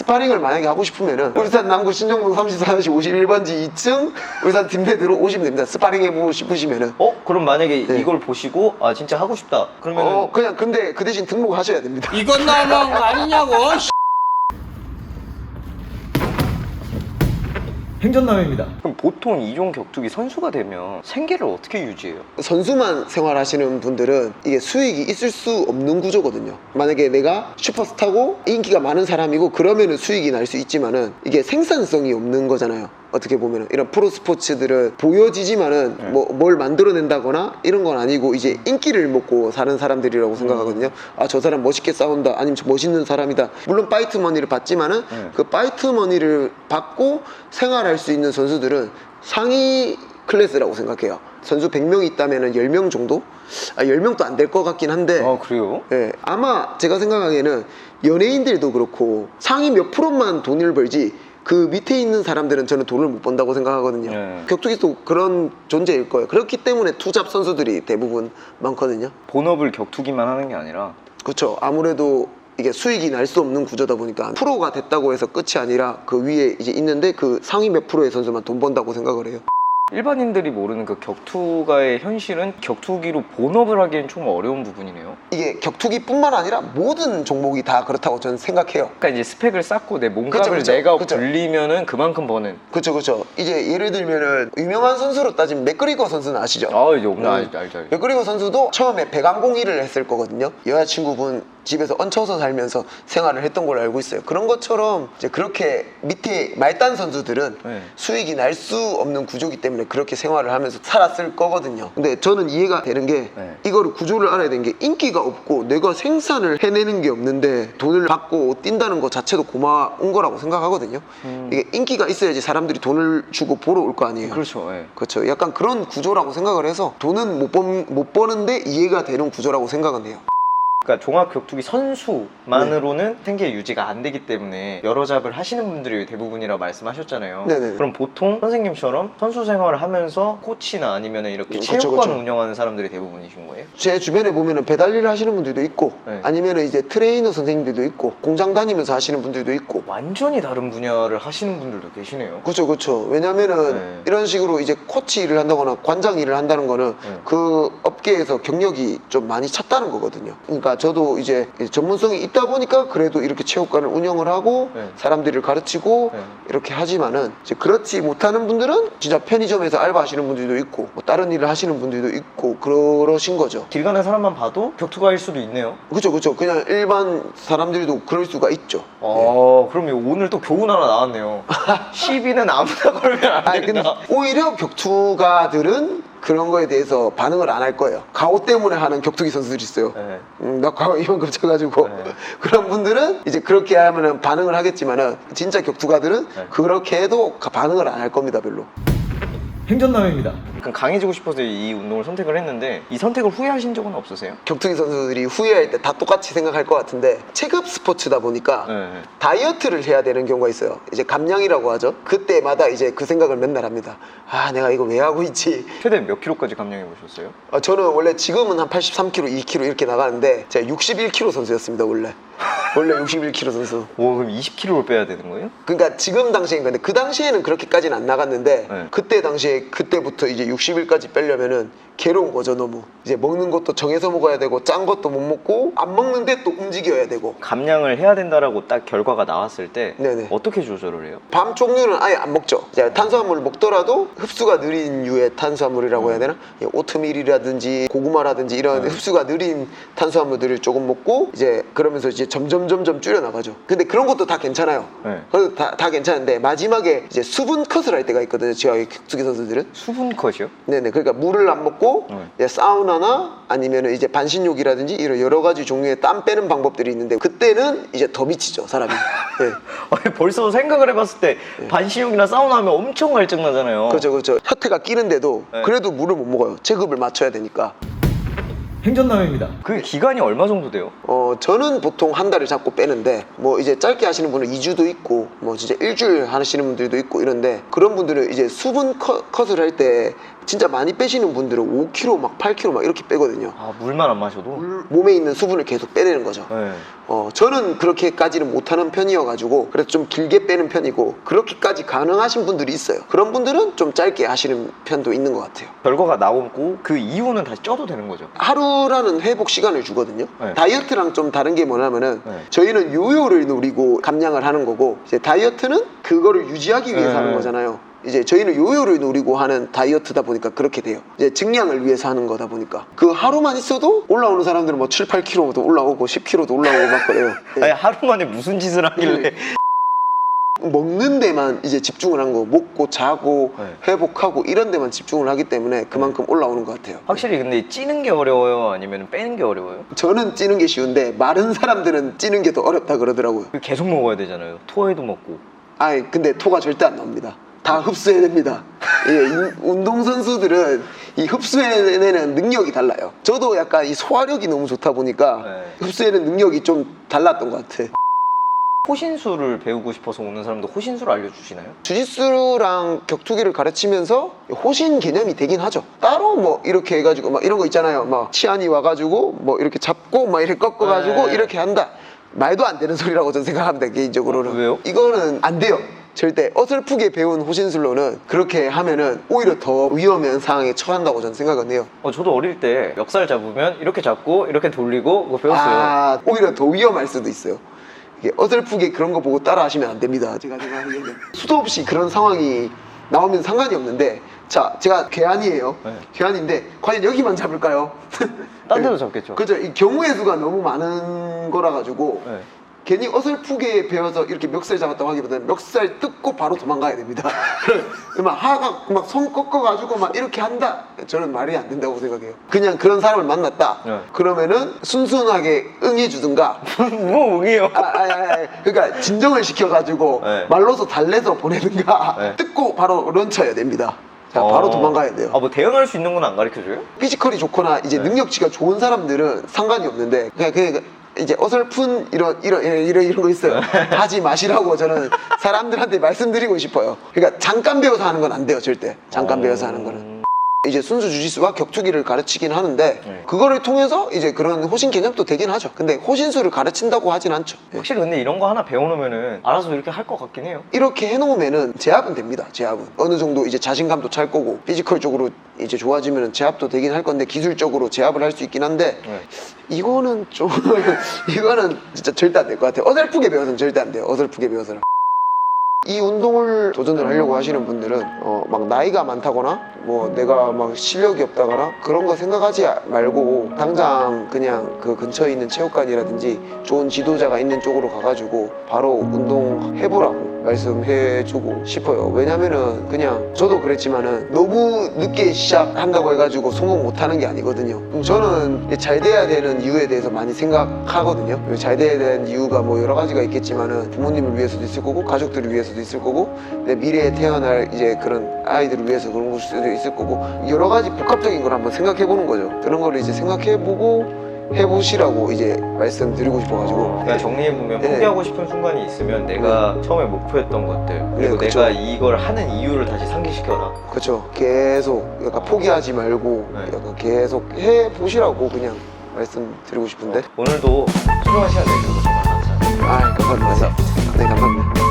스파링을 만약에 하고 싶으면은 울산 남구 신정동 34-51번지 2층 울산 팀대대로 오시면 됩니다. 스파링 해보고 싶으시면은. 그럼 만약에 네. 이걸 보시고 아 진짜 하고 싶다 그러면 그냥 근데 그 대신 등록하셔야 됩니다. 이건 너무한 거 아니냐고. 행전남입니다. 그럼 보통 이종 격투기 선수가 되면 생계를 어떻게 유지해요? 선수만 생활하시는 분들은 이게 수익이 있을 수 없는 구조거든요. 만약에 내가 슈퍼스타고 인기가 많은 사람이고 그러면은 수익이 날 수 있지만은 이게 생산성이 없는 거잖아요. 어떻게 보면은 이런 프로 스포츠들은 보여지지만은 뭘 만들어낸다거나 이런 건 아니고 이제 인기를 먹고 사는 사람들이라고 생각하거든요. 아, 저 사람 멋있게 싸운다, 아니면 저 멋있는 사람이다. 물론 파이트 머니를 받지만은 그 파이트 머니를 받고 생활할 수 있는 선수들은 상위 클래스라고 생각해요. 선수 100명이 있다면은 10명 정도? 10명도 안 될 것 같긴 한데. 그래요? 예, 아마 제가 생각하기에는 연예인들도 그렇고 상위 몇 프로만 돈을 벌지 그 밑에 있는 사람들은 저는 돈을 못 번다고 생각하거든요. 격투기도 그런 존재일 거예요. 그렇기 때문에 투잡 선수들이 대부분 많거든요. 본업을 격투기만 하는 게 아니라 그렇죠. 아무래도 이게 수익이 날 수 없는 구조다 보니까 프로가 됐다고 해서 끝이 아니라 그 위에 이제 있는데 그 상위 몇 프로의 선수만 돈 번다고 생각을 해요. 일반인들이 모르는 그 격투가의 현실은 격투기로 본업을 하기엔 좀 어려운 부분이네요. 이게 격투기뿐만 아니라 모든 종목이 다 그렇다고 저는 생각해요. 그러니까 이제 스펙을 쌓고 내 몸값을 그쵸. 내가 그쵸. 불리면은 그만큼 버는. 그렇죠. 이제 예를 들면은 유명한 선수로 따지면 맥그리거 선수는 아시죠? 이제 없나 알죠. 맥그리거 선수도 처음에 배관공 일을 했을 거거든요. 여자친구분 집에서 얹혀서 살면서 생활을 했던 걸로 알고 있어요. 그런 것처럼 이제 그렇게 밑에 말단 선수들은 수익이 날 수 없는 구조기 때문에 그렇게 생활을 하면서 살았을 거거든요. 근데 저는 이해가 되는 게 이거를 구조를 알아야 되는 게 인기가 없고 내가 생산을 해내는 게 없는데 돈을 받고 뛴다는 것 자체도 고마운 거라고 생각하거든요. 이게 인기가 있어야지 사람들이 돈을 주고 보러 올 거 아니에요. 그렇죠. 그렇죠. 약간 그런 구조라고 생각을 해서 돈은 못 버는데 이해가 되는 구조라고 생각은 해요. 그러니까 종합격투기 선수만으로는 생계 유지가 안 되기 때문에 여러 잡을 하시는 분들이 대부분이라고 말씀하셨잖아요. 네네. 그럼 보통 선생님처럼 선수 생활을 하면서 코치나 아니면 이렇게 그쵸, 체육관 그쵸. 운영하는 사람들이 대부분이신 거예요? 제 주변에 보면은 배달 일을 하시는 분들도 있고 네. 아니면은 이제 트레이너 선생님들도 있고 공장 다니면서 하시는 분들도 있고. 완전히 다른 분야를 하시는 분들도 계시네요. 그렇죠. 왜냐면은 이런 식으로 이제 코치 일을 한다거나 관장 일을 한다는 거는 그 업계에서 경력이 좀 많이 찼다는 거거든요. 그러니까 저도 이제 전문성이 있다 보니까 그래도 이렇게 체육관을 운영을 하고 사람들을 가르치고 이렇게 하지만은 이제 그렇지 못하는 분들은 진짜 편의점에서 알바하시는 분들도 있고 뭐 다른 일을 하시는 분들도 있고 그러신 거죠. 길 가는 사람만 봐도 격투가일 수도 있네요. 그렇죠. 그냥 일반 사람들도 그럴 수가 있죠. 그럼 오늘 또 교훈 하나 나왔네요. 시비는 아무나 걸면 안 근데 된다. 오히려 격투가들은 그런 거에 대해서 반응을 안 할 거예요. 가오 때문에 하는 격투기 선수들이 있어요. 나 가오 이만큼 쳐가지고 그런 분들은 이제 그렇게 하면은 반응을 하겠지만은 진짜 격투가들은 그렇게 해도 반응을 안 할 겁니다, 별로. 행전남입니다. 강해지고 싶어서 이 운동을 선택을 했는데 이 선택을 후회하신 적은 없으세요? 격투기 선수들이 후회할 때 다 똑같이 생각할 것 같은데 체급 스포츠다 보니까 다이어트를 해야 되는 경우가 있어요. 이제 감량이라고 하죠. 그때마다 이제 그 생각을 맨날 합니다. 아, 내가 이거 왜 하고 있지? 최대 몇 킬로까지 감량해 보셨어요? 저는 원래 지금은 한 83kg, 2kg 이렇게 나가는데 제가 61kg 선수였습니다, 원래 61kg 선수. 그럼 20kg를 빼야 되는 거예요? 그러니까 지금 당시엔 근데 그 당시에는 그렇게까지는 안 나갔는데 그때부터 이제 60일까지 빼려면은 괴로운 거죠, 너무. 이제 먹는 것도 정해서 먹어야 되고 짠 것도 못 먹고 안 먹는데 또 움직여야 되고. 감량을 해야 된다라고 딱 결과가 나왔을 때 네네. 어떻게 조절을 해요? 밤 종류는 아예 안 먹죠. 이제 탄수화물을 먹더라도 흡수가 느린 유의 탄수화물이라고 해야 되나? 오트밀이라든지 고구마라든지 이런 흡수가 느린 탄수화물들을 조금 먹고 이제 그러면서 이제 점점 줄여나가죠. 근데 그런 것도 다 괜찮아요. 그래도 다 괜찮은데 마지막에 이제 수분 컷을 할 때가 있거든요. 지하 격투기 선수들은. 수분 컷이요? 네네. 그러니까 물을 안 먹고 이제 사우나나 아니면 이제 반신욕이라든지 이런 여러 가지 종류의 땀 빼는 방법들이 있는데 그때는 이제 더 미치죠, 사람이. 벌써 생각을 해봤을 때 반신욕이나 사우나 하면 엄청 갈증나잖아요. 그렇죠. 혀태가 끼는데도 그래도 물을 못 먹어요. 체급을 맞춰야 되니까. 행전남입니다. 그 기간이 얼마 정도 돼요? 저는 보통 한 달을 잡고 빼는데 뭐 이제 짧게 하시는 분은 2주도 있고 뭐 진짜 일주일 하시는 분들도 있고 이런데 그런 분들은 이제 수분 컷을 할 때 진짜 많이 빼시는 분들은 5kg 막 8kg 막 이렇게 빼거든요. 아, 물만 안 마셔도? 몸에 있는 수분을 계속 빼내는 거죠. 네. 저는 그렇게까지는 못하는 편이어가지고 그래서 좀 길게 빼는 편이고, 그렇게까지 가능하신 분들이 있어요. 그런 분들은 좀 짧게 하시는 편도 있는 것 같아요. 결과가 나오고 그 이후는 다시 쪄도 되는 거죠? 하루라는 회복 시간을 주거든요. 네. 다이어트랑 좀 다른 게 뭐냐면은 네. 저희는 요요를 노리고 감량을 하는 거고, 이제 다이어트는 그거를 유지하기 위해서 네. 하는 거잖아요. 이제 저희는 요요를 노리고 하는 다이어트다 보니까 그렇게 돼요. 이제 증량을 위해서 하는 거다 보니까 그 하루만 있어도 올라오는 사람들은 뭐 7, 8kg도 올라오고 10kg도 올라오고 막 그래요. 네. 아니, 하루 만에 무슨 짓을 하길래. 먹는 데만 이제 집중을 한 거, 먹고 자고 네. 회복하고 이런 데만 집중을 하기 때문에 그만큼 올라오는 것 같아요. 확실히 근데 찌는 게 어려워요? 아니면 빼는 게 어려워요? 저는 찌는 게 쉬운데 마른 사람들은 찌는 게 더 어렵다 그러더라고요. 계속 먹어야 되잖아요. 토해도 먹고. 아니 근데 토가 절대 안 나옵니다. 다 흡수해야 됩니다. 운동선수들은 이 흡수해내는 능력이 달라요. 저도 약간 이 소화력이 너무 좋다 보니까 네. 흡수해내는 능력이 좀 달랐던 것 같아. 호신술을 배우고 싶어서 오는 사람도 호신술 알려주시나요? 주짓수랑 격투기를 가르치면서 호신 개념이 되긴 하죠. 따로 뭐 이렇게 해가지고 막 이런 거 있잖아요. 막 치안이 와가지고 뭐 이렇게 잡고 막 이렇게 꺾어가지고 네. 이렇게 한다. 말도 안 되는 소리라고 저는 생각합니다, 개인적으로는. 왜요? 이거는 안 돼요. 절대. 어설프게 배운 호신술로는 그렇게 하면은 오히려 더 위험한 상황에 처한다고 저는 생각은 해요. 저도 어릴 때 멱살 잡으면 이렇게 잡고 이렇게 돌리고 그거 배웠어요. 아, 오히려 더 위험할 수도 있어요. 이게 어설프게 그런 거 보고 따라 하시면 안 됩니다. 제가 생각하기에는. 수도 없이 그런 상황이 나오면 상관이 없는데, 자, 제가 괴한이에요. 네. 괴한인데 과연 여기만 잡을까요? 딴 데도 잡겠죠. 그죠. 이 경우의 수가 너무 많은 거라 가지고 네. 괜히 어설프게 배워서 이렇게 멱살 잡았다고 하기보다는 멱살 뜯고 바로 도망가야 됩니다. 막 하가 막 손 꺾어가지고 막 이렇게 한다. 저는 말이 안 된다고 생각해요. 그냥 그런 사람을 만났다. 네. 그러면은 순순하게 응해주든가. 뭐 응이요? 그러니까 진정을 시켜가지고 네. 말로서 달래서 보내든가. 네. 뜯고 바로 런처해야 됩니다. 자, 바로 도망가야 돼요. 뭐 대응할 수 있는 건 안 가르쳐줘요? 피지컬이 좋거나 이제 네. 능력치가 좋은 사람들은 상관이 없는데, 그냥 이제 어설픈 이런 거 있어요. 하지 마시라고 저는 사람들한테 말씀드리고 싶어요. 그러니까 잠깐 배워서 하는 건 안 돼요, 절대. 잠깐 배워서 하는 거는. 이제 순수 주짓수와 격투기를 가르치긴 하는데 네. 그거를 통해서 이제 그런 호신 개념도 되긴 하죠. 근데 호신술을 가르친다고 하진 않죠. 예. 확실히 근데 이런 거 하나 배워놓으면은 알아서 이렇게 할 것 같긴 해요. 이렇게 해놓으면은 제압은 됩니다. 제압은 어느 정도 이제 자신감도 찰 거고 피지컬적으로 이제 좋아지면은 제압도 되긴 할 건데, 기술적으로 제압을 할 수 있긴 한데 네. 이거는 좀 이거는 진짜 절대 안 될 것 같아요. 어설프게 배워서는 절대 안 돼요. 어설프게 배워서는. 이 운동을 도전을 하려고 하시는 분들은 막 나이가 많다거나 뭐 내가 막 실력이 없다거나 그런 거 생각하지 말고 당장 그냥 그 근처에 있는 체육관이라든지 좋은 지도자가 있는 쪽으로 가가지고 바로 운동해보라고 말씀해주고 싶어요. 왜냐면은 그냥 저도 그랬지만은 너무 늦게 시작한다고 해가지고 성공 못하는 게 아니거든요. 저는 잘 돼야 되는 이유에 대해서 많이 생각하거든요. 잘 돼야 되는 이유가 뭐 여러 가지가 있겠지만은 부모님을 위해서도 있을 거고 가족들을 위해서도 있을 거고 내 미래에 태어날 이제 그런 아이들을 위해서 그런 걸 수도 있을 거고, 여러 가지 복합적인 걸 한번 생각해 보는 거죠. 그런 거를 이제 생각해 보고 해보시라고 이제 말씀드리고 싶어가지고. 그냥 정리해보면 네. 포기하고 싶은 순간이 있으면 내가 처음에 목표했던 것들 그리고 네, 그쵸. 내가 이걸 하는 이유를 다시 상기시켜라. 그렇죠. 계속 약간 포기하지 말고 네. 약간 계속 해보시라고 그냥 말씀드리고 싶은데. 오늘도 소중한 시간 내주셔서 정말 감사합니다. 감사합니다. 네, 감사합니다.